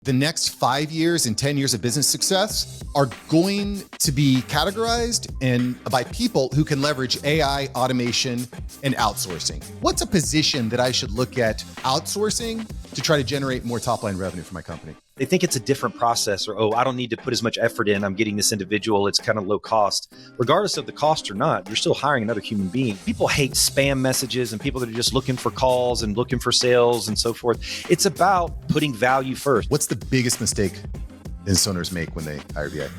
The next 5 years and 10 years of business success are going to be categorized by people who can leverage AI, automation, and outsourcing. What's a position that I should look at outsourcing to try to generate more top-line revenue for my company? They think it's a different process, or, oh, I don't need to put as much effort in. I'm getting this individual. It's kind of low cost. Regardless of the cost or not, you're still hiring another human being. People hate spam messages and people that are just looking for calls and looking for sales and so forth. It's about putting value first. What's the biggest mistake business owners make when they hire VA?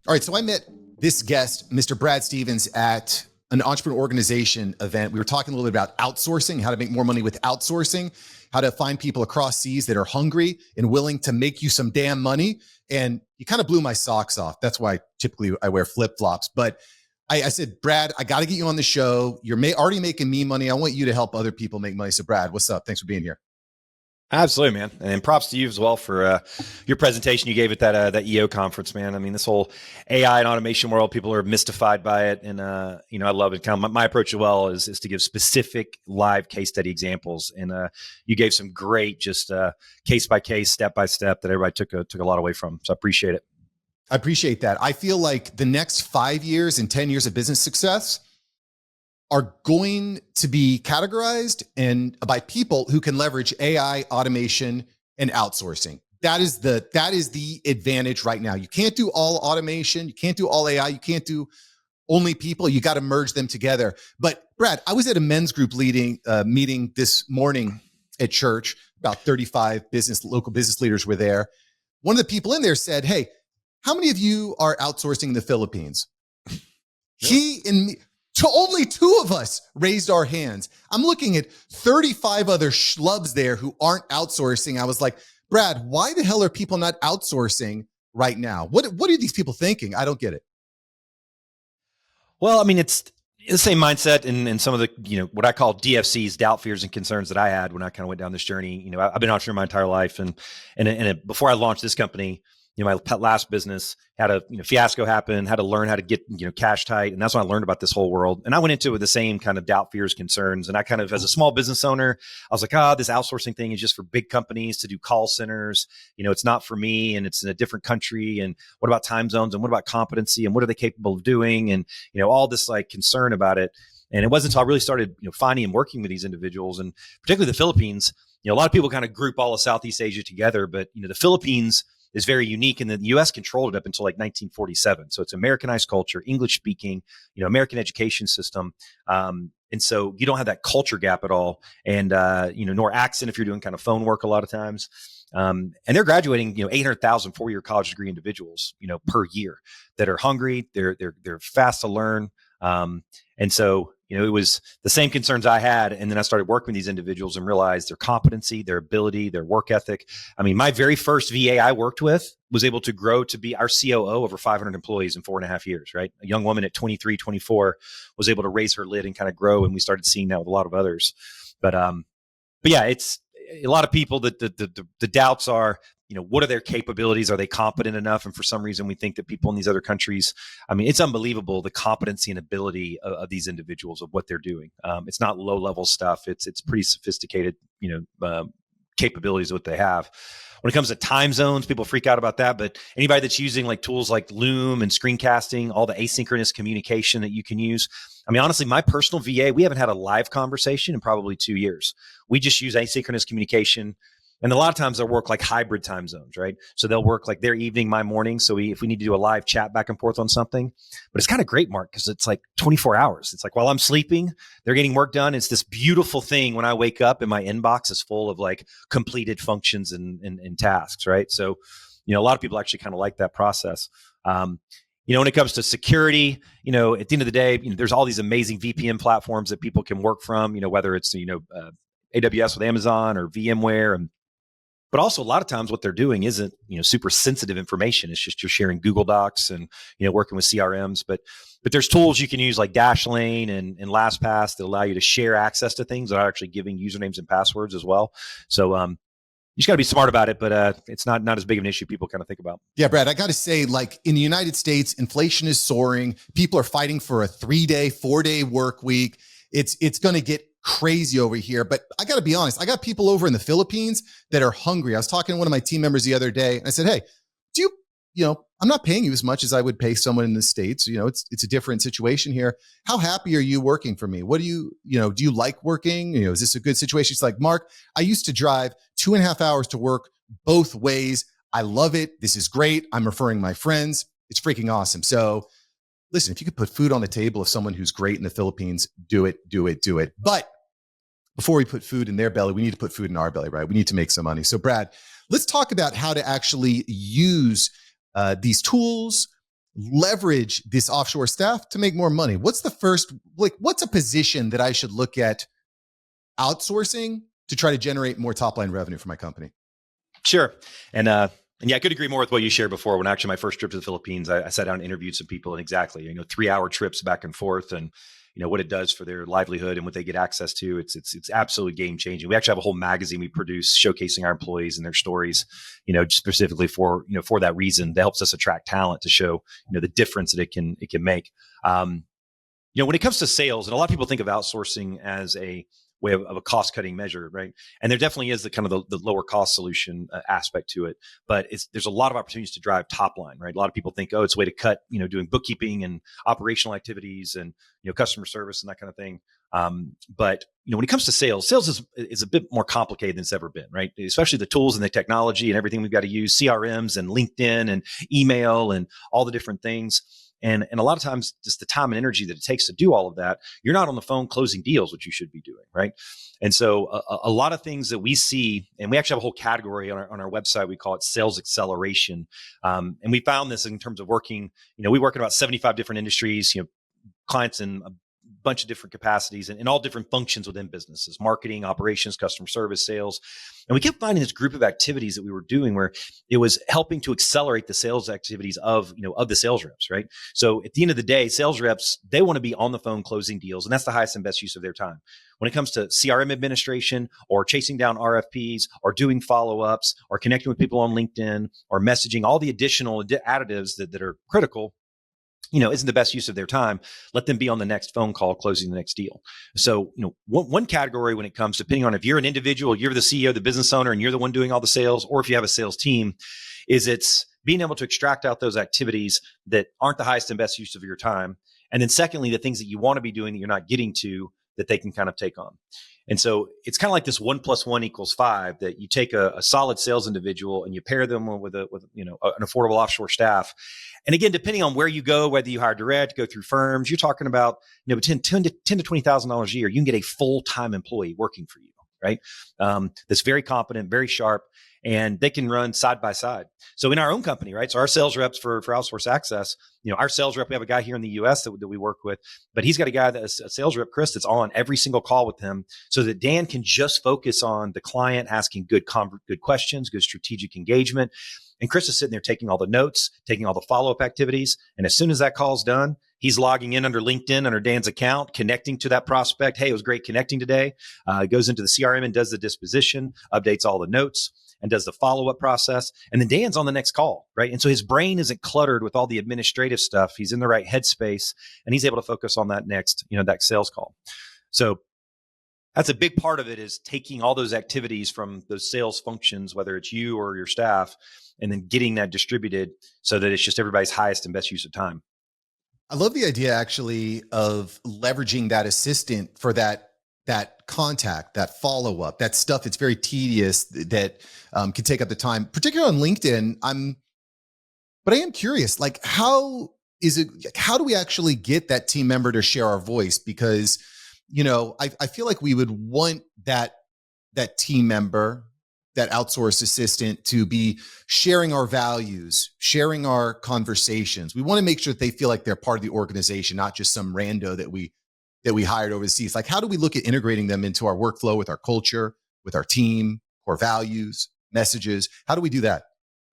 All right, so I met this guest, Mr. Brad Stevens, at an entrepreneur organization event. We were talking a little bit about outsourcing, how to make more money with outsourcing, how to find people across seas that are hungry and willing to make you some damn money. And you kind of blew my socks off. That's why typically I wear flip-flops. But I said, Brad, I got to get you on the show. You're already making me money. I want you to help other people make money. So Brad, what's up? Thanks for being here. Absolutely, man. And props to you as well for your presentation you gave at that EO conference, man. I mean, this whole AI and automation world, people are mystified by it. And, I love it. Kind of my approach as well is to give specific live case study examples. And you gave some great just case by case, step by step that everybody took a lot away from. So I appreciate it. I appreciate that. I feel like the next 5 years and 10 years of business success are going to be categorized by people who can leverage AI, automation, and outsourcing. That is the advantage right now. You can't do all automation. You can't do all AI. You can't do only people. You got to merge them together. But Brad, I was at a men's group meeting this morning at church. About 35 local business leaders were there. One of the people in there said, "Hey, how many of you are outsourcing in the Philippines?" Yeah. He and me. So only two of us raised our hands. I'm looking at 35 other schlubs there who aren't outsourcing. I was like, Brad, why the hell are people not outsourcing right now? What are these people thinking? I don't get it. Well, I mean, it's the same mindset and some of the, what I call DFCs, doubt, fears, and concerns that I had when I kind of went down this journey. I've been an entrepreneur my entire life. And before I launched this company, my last business had a fiasco happen, had to learn how to get cash tight. And that's when I learned about this whole world. And I went into it with the same kind of doubt, fears, concerns. And I kind of, as a small business owner, I was like, this outsourcing thing is just for big companies to do call centers. It's not for me, and it's in a different country. And what about time zones? And what about competency? And what are they capable of doing? And, all this like concern about it. And it wasn't until I really started, finding and working with these individuals, and particularly the Philippines. A lot of people kind of group all of Southeast Asia together, but the Philippines is very unique, and the U.S. controlled it up until like 1947. So it's Americanized culture, English speaking, American education system. And so you don't have that culture gap at all. And, nor accent if you're doing kind of phone work a lot of times. And they're graduating, 800,000 4-year college degree individuals, per year that are hungry. They're fast to learn. And so, it was the same concerns I had. And then I started working with these individuals and realized their competency, their ability, their work ethic. I mean, my very first VA I worked with was able to grow to be our COO over 500 employees in 4.5 years, right? A young woman at 23, 24 was able to raise her lid and kind of grow. And we started seeing that with a lot of others. But yeah, it's a lot of people that the doubts are, what are their capabilities? Are they competent enough? And for some reason, we think that people in these other countries, I mean, it's unbelievable, the competency and ability of these individuals, of what they're doing. It's not low level stuff. It's pretty sophisticated, capabilities of what they have. When it comes to time zones, people freak out about that. But anybody that's using like tools like Loom and screencasting, all the asynchronous communication that you can use. I mean, honestly, my personal VA, we haven't had a live conversation in probably 2 years. We just use asynchronous communication. And a lot of times they'll work like hybrid time zones, right? So they'll work like their evening, my morning. So if we need to do a live chat back and forth on something, but it's kind of great, Mark, because it's like 24 hours. It's like while I'm sleeping, they're getting work done. It's this beautiful thing when I wake up and my inbox is full of like completed functions and tasks, right? So, a lot of people actually kind of like that process. When it comes to security, at the end of the day, there's all these amazing VPN platforms that people can work from, whether it's, AWS with Amazon or VMware. But also a lot of times what they're doing isn't, super sensitive information. It's just you're sharing Google Docs and, working with CRMs. But there's tools you can use like Dashlane and LastPass that allow you to share access to things that are actually giving usernames and passwords as well. So you just got to be smart about it, but it's not as big of an issue people kind of think about. Yeah, Brad, I got to say, like in the United States, inflation is soaring. People are fighting for a 3-day, 4-day work week. it's going to get crazy over here. But I got to be honest, I got people over in the Philippines that are hungry. I was talking to one of my team members the other day, and I said, hey, do I'm not paying you as much as I would pay someone in the States. It's a different situation here. How happy are you working for me? What do you like working? Is this a good situation? She's like, Mark, I used to drive 2.5 hours to work both ways. I love it. This is great. I'm referring my friends. It's freaking awesome. So listen, if you could put food on the table of someone who's great in the Philippines, do it. But before we put food in their belly, we need to put food in our belly, right? We need to make some money. So Brad, let's talk about how to actually use these tools, leverage this offshore staff to make more money. What's a position that I should look at outsourcing to try to generate more top line revenue for my company? Sure. And yeah, I could agree more with what you shared before. When actually my first trip to the Philippines, I sat down and interviewed some people, and exactly, 3-hour trips back and forth, and what it does for their livelihood and what they get access to. It's absolutely game changing. We actually have a whole magazine we produce showcasing our employees and their stories, specifically for that reason. That helps us attract talent to show, the difference that it can make. When it comes to sales, and a lot of people think of outsourcing as a way of a cost cutting measure, right? And there definitely is the kind of the lower cost solution aspect to it, but there's a lot of opportunities to drive top line, right? A lot of people think, oh, it's a way to cut, doing bookkeeping and operational activities and customer service and that kind of thing. But when it comes to sales is a bit more complicated than it's ever been, right? Especially the tools and the technology and everything we've got to use, CRMs and LinkedIn and email and all the different things. And a lot of times, just the time and energy that it takes to do all of that, you're not on the phone closing deals, which you should be doing, right? And so a lot of things that we see, and we actually have a whole category on our website, we call it sales acceleration. And we found this in terms of working, we work in about 75 different industries, clients in a bunch of different capacities and in all different functions within businesses, marketing, operations, customer service, sales. And we kept finding this group of activities that we were doing where it was helping to accelerate the sales activities of the sales reps, right? So at the end of the day, sales reps, they want to be on the phone closing deals, and that's the highest and best use of their time. When it comes to CRM administration or chasing down RFPs or doing follow-ups or connecting with people on LinkedIn or messaging, all the additional additives that are critical, isn't the best use of their time. Let them be on the next phone call, closing the next deal. So, one category when it comes, depending on if you're an individual, you're the CEO, the business owner, and you're the one doing all the sales, or if you have a sales team, it's being able to extract out those activities that aren't the highest and best use of your time. And then secondly, the things that you want to be doing that you're not getting to that they can kind of take on. And so it's kind of like this 1 + 1 = 5, that you take a solid sales individual and you pair them with an affordable offshore staff. And again, depending on where you go, whether you hire direct, go through firms, you're talking about $10,000 to $20,000 a year. You can get a full-time employee working for you, right? That's very competent, very sharp, and they can run side by side. So in our own company, right? So our sales reps for Outsource Access, our sales rep, we have a guy here in the US that we work with, but he's got a guy that's a sales rep, Chris, that's on every single call with him so that Dan can just focus on the client, asking good questions, good strategic engagement. And Chris is sitting there taking all the notes, taking all the follow-up activities. And as soon as that call's done, he's logging in under LinkedIn, under Dan's account, connecting to that prospect. Hey, it was great connecting today. Goes into the CRM and does the disposition, updates all the notes, and does the follow-up process. And then Dan's on the next call, right? And so his brain isn't cluttered with all the administrative stuff. He's in the right headspace, and he's able to focus on that next, that sales call. So that's a big part of it, is taking all those activities from those sales functions, whether it's you or your staff, and then getting that distributed so that it's just everybody's highest and best use of time. I love the idea actually of leveraging that assistant for that contact, that follow-up, that stuff that's very tedious that can take up the time, particularly on LinkedIn. But I am curious, how do we actually get that team member to share our voice? Because, I feel like we would want that team member, that outsourced assistant, to be sharing our values, sharing our conversations. We want to make sure that they feel like they're part of the organization, not just some rando that we hired overseas. How do we look at integrating them into our workflow, with our culture, with our team, core values, messages? How do we do that?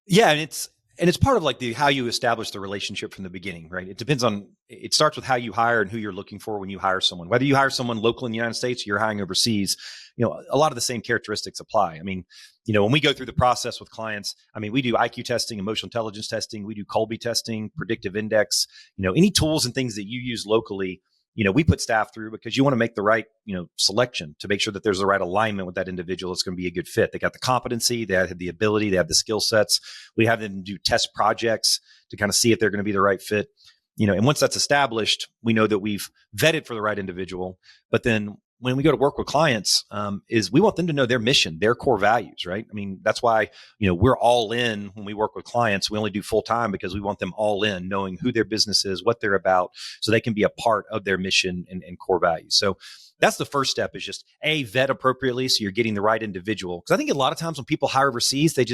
Yeah, and it's part of how you establish the relationship from the beginning, right? It starts with how you hire and who you're looking for when you hire someone. Whether you hire someone local in the United States or you're hiring overseas, a lot of the same characteristics apply. When we go through the process with clients, we do IQ testing, emotional intelligence testing, we do Colby testing, predictive index, any tools and things that you use locally. we put staff through because you want to make the right, selection to make sure that there's the right alignment with that individual. It's going to be a good fit. They got the competency, they have the ability, they have the skill sets. We have them do test projects to kind of see if they're going to be the right fit. And once that's established, we know that we've vetted for the right individual. But then when we go to work with clients, is we want them to know their mission, their core values, right? I mean, that's why, we're all in when we work with clients. We only do full time because we want them all in, knowing who their business is, what they're about, so they can be a part of their mission and core values. So that's the first step, is just vet appropriately so you're getting the right individual. Because I think a lot of times when people hire overseas, they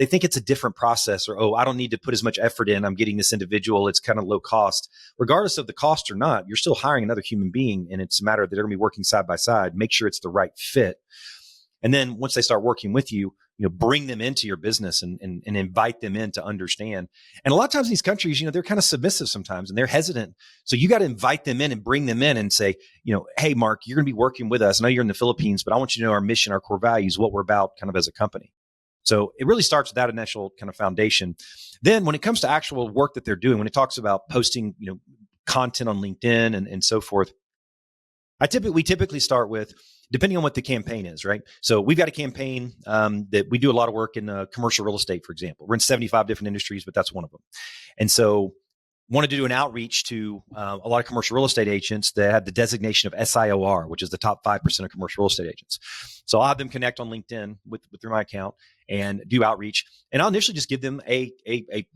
think it's a different process, or, I don't need to put as much effort in. I'm getting this individual. It's kind of low cost. Regardless of the cost or not, you're still hiring another human being, and it's a matter that they're going to be working side by side. Make sure it's the right fit. And then once they start working with you, bring them into your business and invite them in to understand. And a lot of times in these countries, they're kind of submissive sometimes and they're hesitant. So you got to invite them in and bring them in and say, hey, Mark, you're going to be working with us. I know you're in the Philippines, but I want you to know our mission, our core values, what we're about kind of as a company. So it really starts with that initial kind of foundation. Then when it comes to actual work that they're doing, when it talks about posting, content on LinkedIn and so forth, we typically start with, depending on what the campaign is, right? So we've got a campaign that we do a lot of work in commercial real estate, for example. We're in 75 different industries, but that's one of them. And so wanted to do an outreach to a lot of commercial real estate agents that had the designation of SIOR, which is the top 5% of commercial real estate agents. So I'll have them connect on LinkedIn through my account and do outreach. And I'll initially just give them a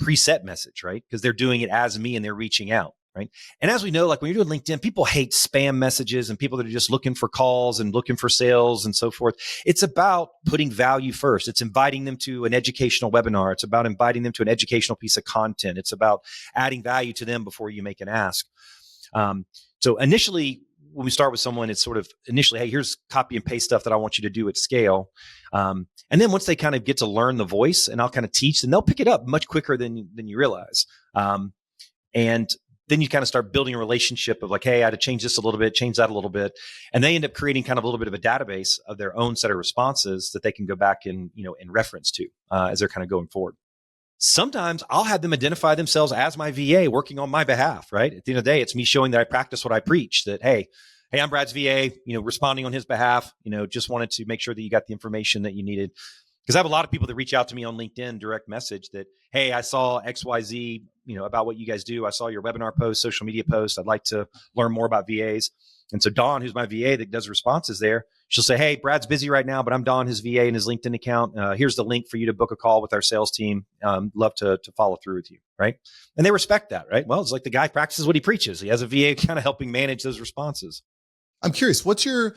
preset message, right? Because they're doing it as me and they're reaching out. Right. And as we know, like when you're doing LinkedIn, people hate spam messages and people that are just looking for calls and looking for sales and so forth. It's about putting value first. It's inviting them to an educational webinar. It's about inviting them to an educational piece of content. It's about adding value to them before you make an ask. So initially, when we start with someone, it's sort of initially, hey, here's copy and paste stuff that I want you to do at scale. And then once they kind of get to learn the voice and I'll kind of teach, then they'll pick it up much quicker than you realize. And then you kind of start building a relationship of like, hey, I had to change this a little bit, change that a little bit. And they end up creating kind of a little bit of a database of their own set of responses that they can go back and, in reference to as they're kind of going forward. Sometimes I'll have them identify themselves as my VA working on my behalf, right? At the end of the day, it's me showing that I practice what I preach, that, hey, I'm Brad's VA, responding on his behalf, just wanted to make sure that you got the information that you needed. Because I have a lot of people that reach out to me on LinkedIn, direct message that, hey, I saw XYZ, about what you guys do. I saw your webinar post, social media post. I'd like to learn more about VAs. And so Dawn, who's my VA that does responses there, she'll say, hey, Brad's busy right now, but I'm Dawn, his VA, and his LinkedIn account. Here's the link for you to book a call with our sales team. Love to follow through with you, right? And they respect that, right? Well, it's like the guy practices what he preaches. He has a VA kind of helping manage those responses. I'm curious, what's your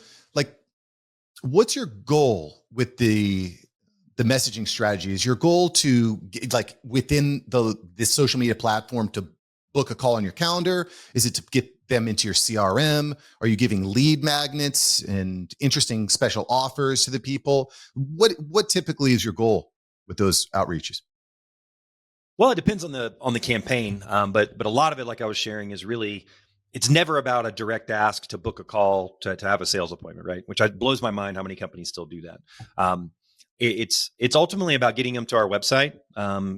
goal with the messaging strategy? Is your goal to get, like, within this social media platform, to book a call on your calendar? Is it to get them into your CRM? Are you giving lead magnets and interesting special offers to the people? What typically is your goal with those outreaches? Well, it depends on the campaign, but a lot of it, like I was sharing, is really, it's never about a direct ask to book a call to have a sales appointment, right? Which blows my mind how many companies still do that. It's ultimately about getting them to our website,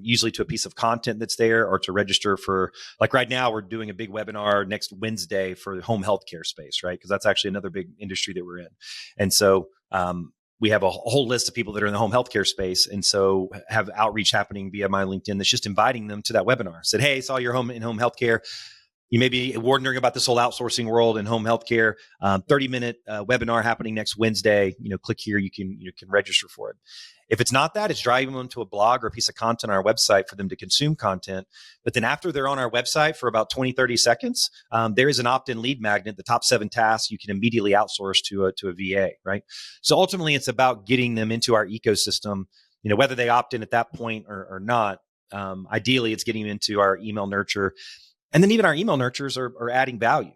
usually to a piece of content that's there, or to register for, like right now, we're doing a big webinar next Wednesday for the home healthcare space, right? Because that's actually another big industry that we're in. And so we have a whole list of people that are in the home healthcare space. And so have outreach happening via my LinkedIn that's just inviting them to that webinar. Said, hey, saw your home healthcare. You may be wondering about this whole outsourcing world and home healthcare. 30-minute webinar happening next Wednesday. Click here. You can register for it. If it's not that, it's driving them to a blog or a piece of content on our website for them to consume content. But then after they're on our website for about 20, 30 seconds, there is an opt-in lead magnet, the top 7 tasks you can immediately outsource to a VA, right? So ultimately, it's about getting them into our ecosystem, whether they opt in at that point or not. Ideally, it's getting them into our email nurture. And then even our email nurtures are adding value.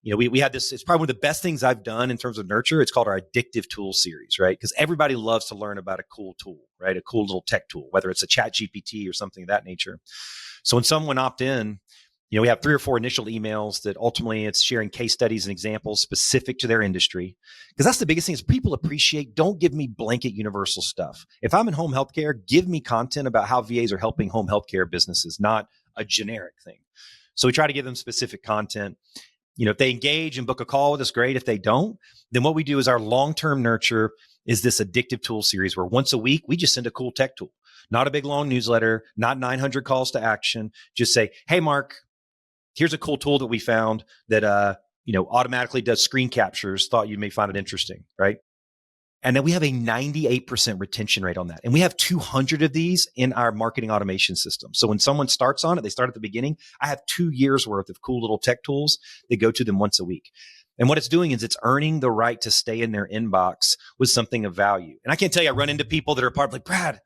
We had this, it's probably one of the best things I've done in terms of nurture. It's called our addictive tool series, right? Because everybody loves to learn about a cool tool, right? A cool little tech tool, whether it's a chat GPT or something of that nature. So when someone opt in, we have 3 or 4 initial emails that ultimately it's sharing case studies and examples specific to their industry. Because that's the biggest thing is people appreciate, don't give me blanket universal stuff. If I'm in home healthcare, give me content about how VAs are helping home healthcare businesses, not a generic thing. So we try to give them specific content. If they engage and book a call with us, great. If they don't, then what we do is our long-term nurture is this addictive tool series where once a week, we just send a cool tech tool, not a big long newsletter, not 900 calls to action. Just say, hey, Mark, here's a cool tool that we found that, automatically does screen captures. Thought you may find it interesting, right? And then we have a 98% retention rate on that. And we have 200 of these in our marketing automation system. So when someone starts on it, they start at the beginning. I have 2 years worth of cool little tech tools that go to them once a week. And what it's doing is it's earning the right to stay in their inbox with something of value. And I can't tell you, I run into people that are part of like, Brad,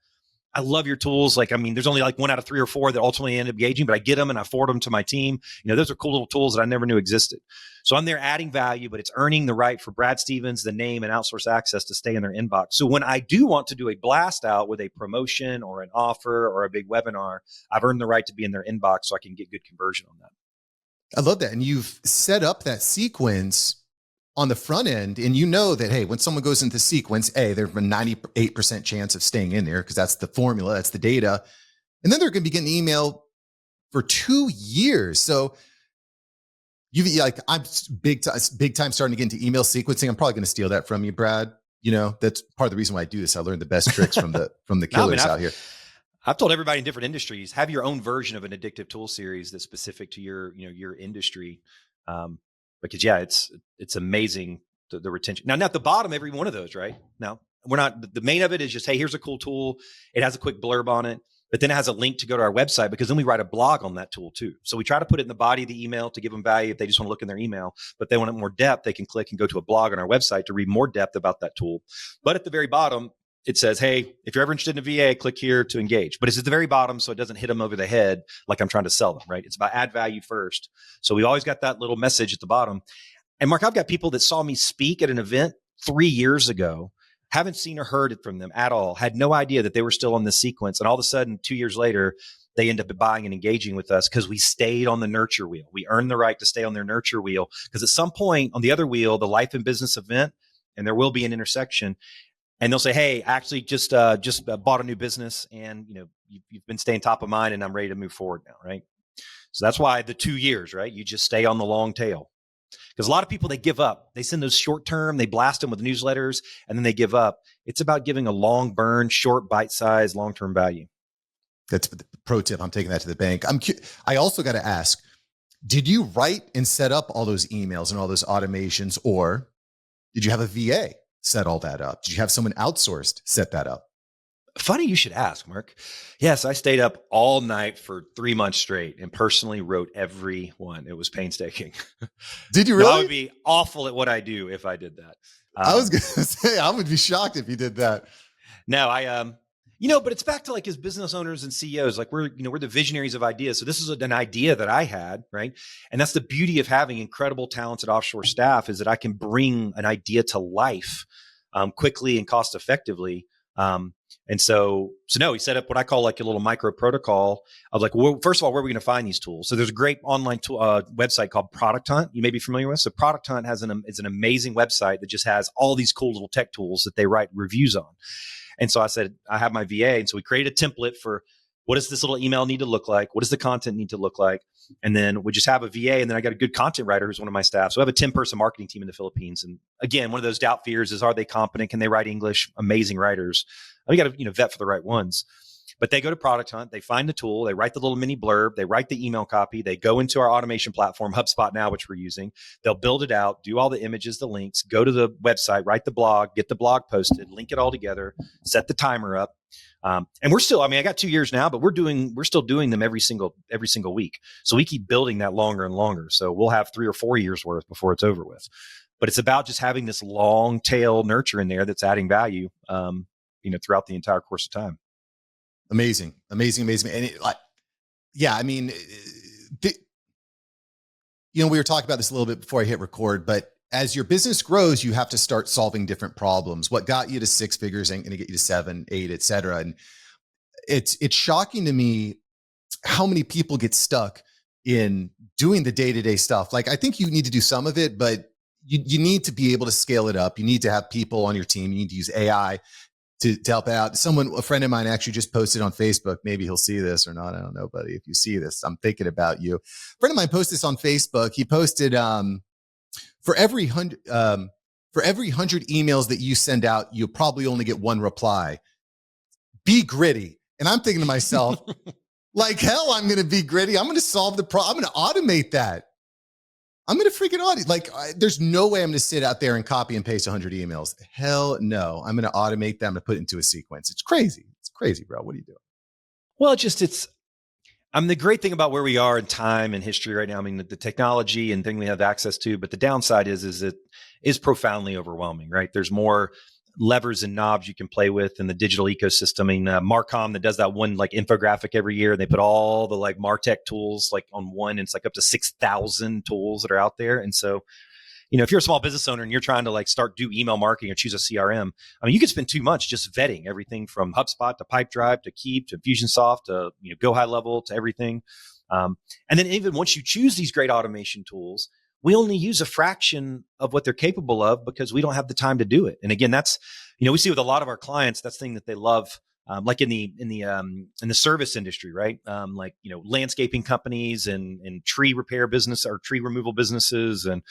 I love your tools. There's only like 1 out of 3 or 4 that ultimately end up engaging, but I get them and I forward them to my team. Those are cool little tools that I never knew existed. So I'm there adding value, but it's earning the right for Brad Stevens, the name, and Outsource Access to stay in their inbox. So when I do want to do a blast out with a promotion or an offer or a big webinar, I've earned the right to be in their inbox so I can get good conversion on that. I love that. And you've set up that sequence on the front end, and that, hey, when someone goes into sequence A, there's a 98% chance of staying in there because that's the formula, that's the data. And then they're going to be getting email for 2 years. So I'm big time starting to get into email sequencing. I'm probably going to steal that from you, Brad. That's part of the reason why I do this. I learned the best tricks from the killers out here. I've told everybody in different industries, have your own version of an addictive tool series that's specific to your industry. Because it's amazing the retention. Now at the bottom, every one of those, right? Now we're not, the main of it is just, hey, here's a cool tool. It has a quick blurb on it, but then it has a link to go to our website because then we write a blog on that tool too. So we try to put it in the body of the email to give them value if they just want to look in their email, but they want it more depth. They can click and go to a blog on our website to read more depth about that tool. But at the very bottom, it says, hey, if you're ever interested in a VA, click here to engage. But it's at the very bottom, so it doesn't hit them over the head like I'm trying to sell them, right? It's about add value first. So we always got that little message at the bottom. And Mark, I've got people that saw me speak at an event 3 years ago, haven't seen or heard it from them at all, had no idea that they were still on this sequence. And all of a sudden, 2 years later, they end up buying and engaging with us because we stayed on the nurture wheel. We earned the right to stay on their nurture wheel because at some point on the other wheel, the life and business event, and there will be an intersection, and they'll say, hey, I actually just bought a new business and you've been staying top of mind and I'm ready to move forward now, right? So that's why the 2 years, right? You just stay on the long tail. Because a lot of people, they give up. They send those short term, they blast them with newsletters, and then they give up. It's about giving a long burn, short bite-sized, long-term value. That's the pro tip. I'm taking that to the bank. I also got to ask, did you write and set up all those emails and all those automations, or did you have a VA set all that up? Did you have someone outsourced set that up? Funny you should ask, Mark. Yes, I stayed up all night for 3 months straight and personally wrote every one. It was painstaking. Did you really? I would be awful at what I do if I did that. I was going to say, I would be shocked if you did that. No, but it's back to like as business owners and CEOs, like we're the visionaries of ideas. So this is an idea that I had, right? And that's the beauty of having incredible, talented offshore staff is that I can bring an idea to life quickly and cost effectively. And so no, we set up what I call like a little micro protocol of like, well, first of all, where are we going to find these tools? So there's a great online tool, website called Product Hunt. You may be familiar with. So Product Hunt is an amazing website that just has all these cool little tech tools that they write reviews on. And so I said, I have my VA. And so we created a template for what does this little email need to look like? What does the content need to look like? And then we just have a VA. And then I got a good content writer who's one of my staff. So I have a 10-person marketing team in the Philippines. And again, one of those doubt fears is, are they competent? Can they write English? Amazing writers. We got to vet for the right ones. But they go to Product Hunt, they find the tool, they write the little mini blurb, they write the email copy, they go into our automation platform, HubSpot now, which we're using. They'll build it out, do all the images, the links, go to the website, write the blog, get the blog posted, link it all together, set the timer up. And we're still, I got 2 years now, but we're still doing them every single week. So we keep building that longer and longer. So we'll have 3 or 4 years worth before it's over with. But it's about just having this long tail nurture in there that's adding value, throughout the entire course of time. Amazing. And we were talking about this a little bit before I hit record, but as your business grows, you have to start solving different problems. What got you to 6 figures ain't going to get you to 7, 8, et cetera. And it's shocking to me how many people get stuck in doing the day-to-day stuff. Like, I think you need to do some of it, but you need to be able to scale it up. You need to have people on your team. You need to use AI to help out. A friend of mine actually just posted on Facebook. Maybe he'll see this or not. I don't know, buddy. If you see this, I'm thinking about you. A friend of mine posted this on Facebook. He posted, for every 100 emails that you send out, you'll probably only get one reply. Be gritty. And I'm thinking to myself, like hell, I'm going to be gritty. I'm going to solve the problem. I'm going to automate that. I'm going to freaking automate. Like, there's no way I'm going to sit out there and copy and paste 100 emails. Hell no. I'm going to automate them to put it into a sequence. It's crazy. It's crazy, bro. What are you doing? Well, the great thing about where we are in time and history right now, I mean, the technology and thing we have access to, but the downside is it is profoundly overwhelming, right? There's more levers and knobs you can play with in the digital ecosystem. I mean, Marcom that does that one like infographic every year, and they put all the like MarTech tools like on one, and it's like up to 6,000 tools that are out there. And so, if you're a small business owner and you're trying to like do email marketing or choose a CRM, I mean, you could spend 2 months just vetting everything from HubSpot to Pipedrive to Keep to Infusionsoft to Go High Level to everything. And then even once you choose these great automation tools, we only use a fraction of what they're capable of because we don't have the time to do it. And again, that's, we see with a lot of our clients, that's the thing that they love, like in the service industry, right? Landscaping companies and tree repair business or tree removal businesses and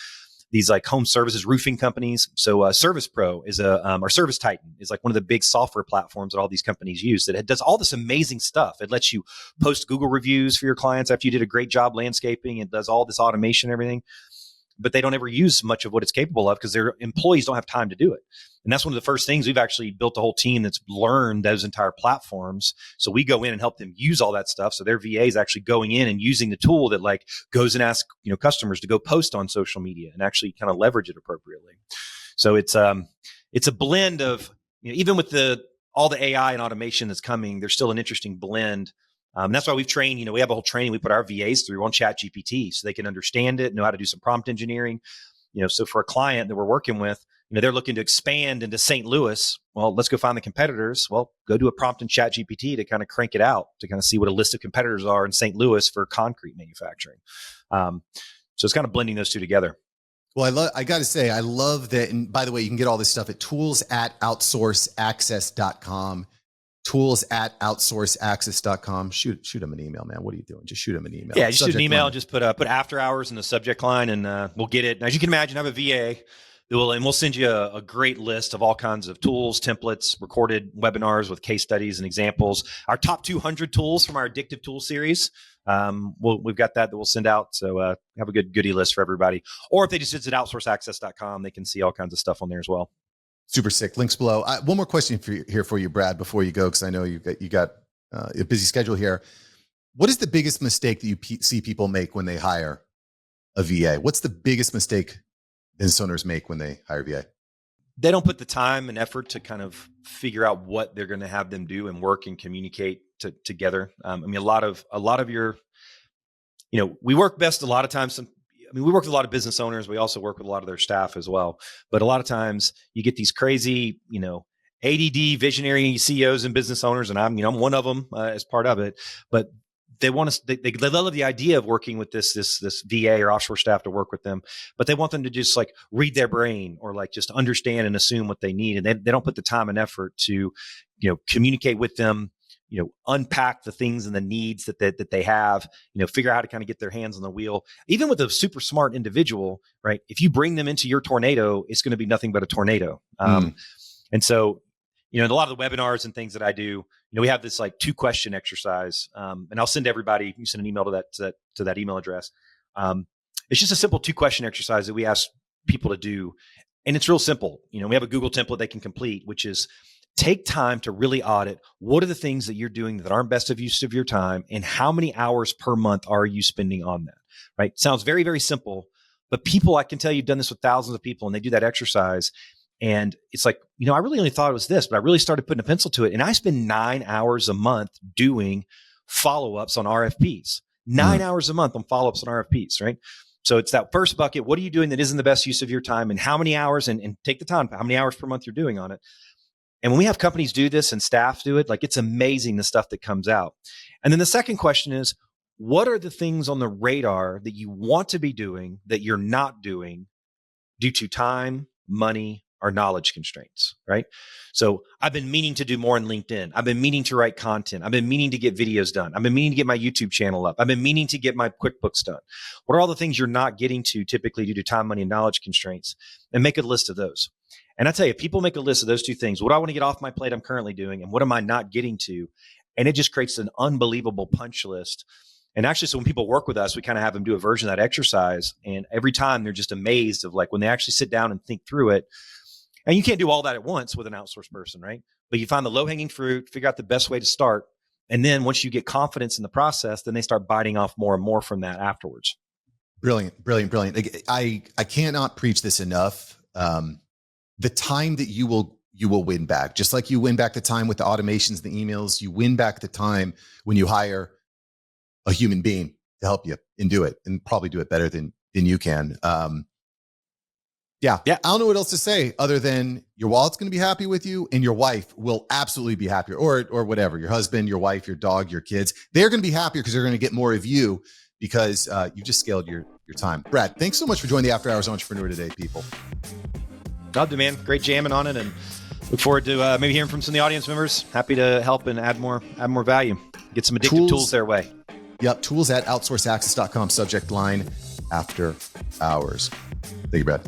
these like home services, roofing companies. So Service Pro is or Service Titan is like one of the big software platforms that all these companies use that it does all this amazing stuff. It lets you post Google reviews for your clients after you did a great job landscaping. It does all this automation and everything, but they don't ever use much of what it's capable of because their employees don't have time to do it. And that's one of the first things we've actually built a whole team that's learned those entire platforms. So we go in and help them use all that stuff. So their VA is actually going in and using the tool that like goes and asks, customers to go post on social media and actually kind of leverage it appropriately. So it's a blend of, even with all the AI and automation that's coming, there's still an interesting blend. That's why we've trained, we have a whole training we put our VAs through on ChatGPT so they can understand it, know how to do some prompt engineering. So for a client that we're working with, they're looking to expand into St. Louis. Well, let's go find the competitors. Well, go do a prompt in ChatGPT to kind of crank it out to kind of see what a list of competitors are in St. Louis for concrete manufacturing. So it's kind of blending those two together. Well, I got to say, I love that. And by the way, you can get all this stuff at tools@outsourceaccess.com. Tools@outsourceaccess.com. Shoot them an email, man. What are you doing? Just shoot them an email. Yeah, just shoot an email. Just put after hours in the subject line, and we'll get it. As you can imagine, I have a VA. We'll send you a great list of all kinds of tools, templates, recorded webinars with case studies and examples. Our top 200 tools from our addictive tool series. We've got that we'll send out. So have a good goodie list for everybody. Or if they just visit outsourceaccess.com, they can see all kinds of stuff on there as well. Super sick. Links below. One more question for you, Brad, before you go, because I know you got a busy schedule here. What is the biggest mistake that you see people make when they hire a VA? What's the biggest mistake business owners make when they hire VA? They don't put the time and effort to kind of figure out what they're going to have them do and work and communicate together. I mean, a lot of your, we work best a lot of times. We work with a lot of business owners. We also work with a lot of their staff as well. But a lot of times you get these crazy, ADD visionary CEOs and business owners, and I'm one of them as part of it. But they want to, they love the idea of working with this VA or offshore staff to work with them, but they want them to just like read their brain or like just understand and assume what they need. And they don't put the time and effort to, communicate with them, unpack the things and the needs that they have, figure out how to kind of get their hands on the wheel. Even with a super smart individual, right? If you bring them into your tornado, it's going to be nothing but a tornado. And so, in a lot of the webinars and things that I do, we have this like 2-question exercise, and I'll send everybody. You send an email to that email address. It's just a simple 2-question exercise that we ask people to do, and it's real simple. We have a Google template they can complete, which is take time to really audit what are the things that you're doing that aren't best of use of your time, and how many hours per month are you spending on that. Right? Sounds very, very simple, but people, I can tell you've done this with thousands of people, and they do that exercise. And it's like, I really only thought it was this, but I really started putting a pencil to it. And I spend 9 hours a month doing follow-ups on RFPs, 9 hours a month on follow-ups on RFPs, right? So it's that first bucket. What are you doing that isn't the best use of your time, and how many hours, and take the time, how many hours per month you're doing on it. And when we have companies do this and staff do it, like it's amazing the stuff that comes out. And then the second question is, what are the things on the radar that you want to be doing that you're not doing due to time, money, are knowledge constraints, right? So I've been meaning to do more in LinkedIn. I've been meaning to write content. I've been meaning to get videos done. I've been meaning to get my YouTube channel up. I've been meaning to get my QuickBooks done. What are all the things you're not getting to typically due to time, money, and knowledge constraints? And make a list of those. And I tell you, if people make a list of those two things, what do I want to get off my plate I'm currently doing, and what am I not getting to? And it just creates an unbelievable punch list. And actually, so when people work with us, we kind of have them do a version of that exercise. And every time they're just amazed of like when they actually sit down and think through it. And you can't do all that at once with an outsourced person, right? But you find the low-hanging fruit, figure out the best way to start. And then once you get confidence in the process, then they start biting off more and more from that afterwards. Brilliant, brilliant, brilliant. I cannot preach this enough. The time that you will win back, just like you win back the time with the automations, the emails, you win back the time when you hire a human being to help you and do it, and probably do it better than you can. Yeah. I don't know what else to say other than your wallet's going to be happy with you, and your wife will absolutely be happier, or whatever, your husband, your wife, your dog, your kids, they're going to be happier because they're going to get more of you because you just scaled your time. Brad, thanks so much for joining the After Hours Entrepreneur today, people. Loved it, man. Great jamming on it, and look forward to maybe hearing from some of the audience members. Happy to help and add more value. Get some addictive tools their way. Yep. Tools at outsourceaccess.com. Subject line, After Hours. Thank you, Brad.